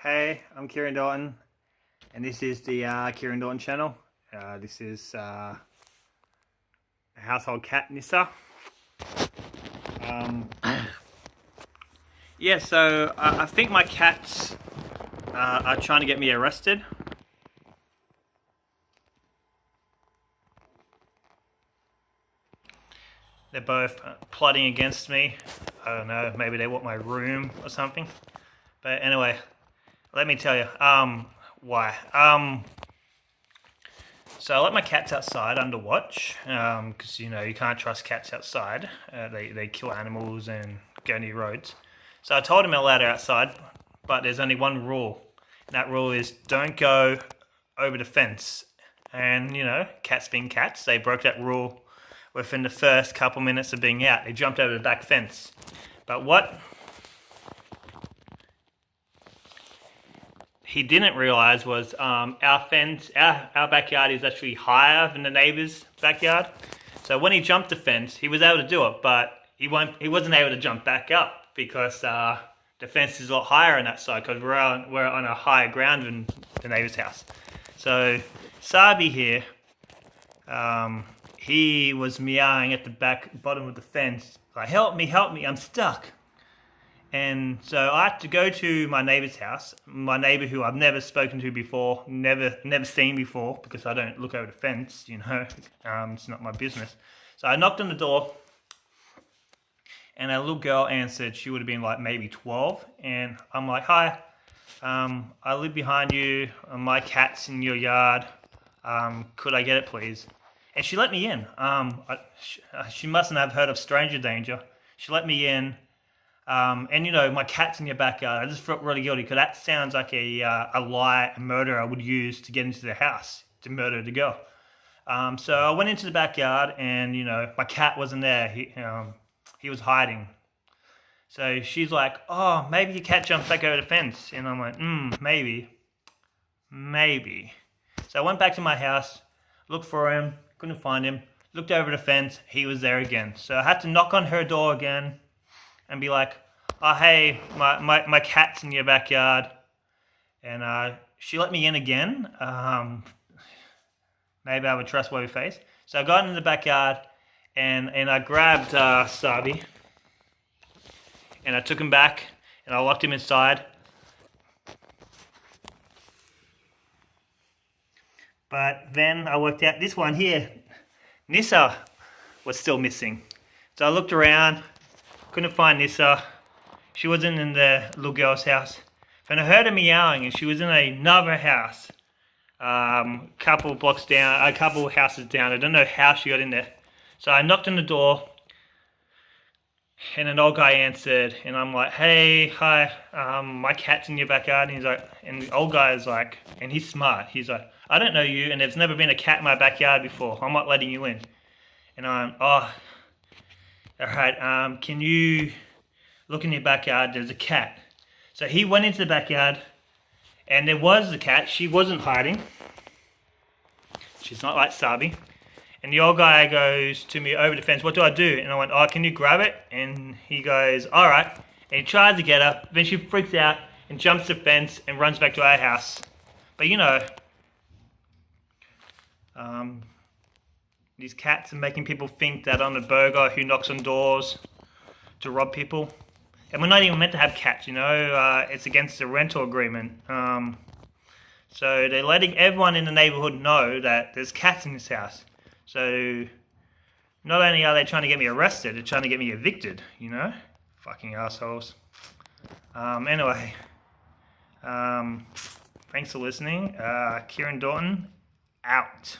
Hey, I'm Kieran Dalton, and this is the Kieran Dalton channel. This is a household cat, Nissa. Yeah, so I think my cats are trying to get me arrested. They're both plotting against me. I don't know, maybe they want my room or something. But anyway, let me tell you, why. So I let my cats outside under watch, because you can't trust cats outside. They kill animals and go near roads. So I told them to allow her outside, but there's only one rule. And that rule is don't go over the fence. And cats being cats, they broke that rule within the first couple minutes of being out. They jumped over the back fence. But what he didn't realize was our fence, our backyard is actually higher than the neighbor's backyard. So when he jumped the fence, he was able to do it, but he wasn't able to jump back up because the fence is a lot higher on that side because we're on a higher ground than the neighbor's house. So Sabi here, he was meowing at the bottom of the fence, like, help me, I'm stuck. And so I had to go to my neighbor's house, my neighbor who I've never spoken to before, never seen before, because I don't look over the fence, it's not my business. So I knocked on the door, and a little girl answered. She would have been like maybe 12, and I'm like, hi, I live behind you, my cat's in your yard, could I get it please? And she let me in. She mustn't have heard of stranger danger. She let me in. And my cat's in your backyard. I just felt really guilty because that sounds like a murderer would use to get into the house to murder the girl. So I went into the backyard, and my cat wasn't there. He was hiding. So she's like, "Oh, maybe your cat jumped back over the fence," and I'm like, maybe. So I went back to my house, looked for him, couldn't find him. Looked over the fence, he was there again. So I had to knock on her door again and be like, oh, hey, my cat's in your backyard. And she let me in again. Maybe I have a trustworthy face. So I got into the backyard, and I grabbed Sabi, and I took him back, and I locked him inside. But then I worked out this one here, Nissa, was still missing. So I looked around, couldn't find Nissa. She wasn't in the little girl's house. And I heard her meowing, and she was in another house, couple houses down. I don't know how she got in there. So I knocked on the door, and an old guy answered, and I'm like, hey, hi, my cat's in your backyard. And he's like, and the old guy is like, and he's smart. He's like, I don't know you, and there's never been a cat in my backyard before. I'm not letting you in. And I'm, oh, all right, can you look in your backyard? There's a cat. So he went into the backyard, and there was the cat. She wasn't hiding. She's not like Sabi. And the old guy goes to me over the fence, what do I do? And I went, oh, can you grab it? And he goes, all right. And he tries to get her. Then she freaks out and jumps the fence and runs back to our house. But these cats are making people think that I'm a burglar who knocks on doors to rob people. And we're not even meant to have cats, it's against the rental agreement. So they're letting everyone in the neighborhood know that there's cats in this house. So not only are they trying to get me arrested, they're trying to get me evicted, Fucking assholes. Anyway, thanks for listening. Kieran Dalton, out.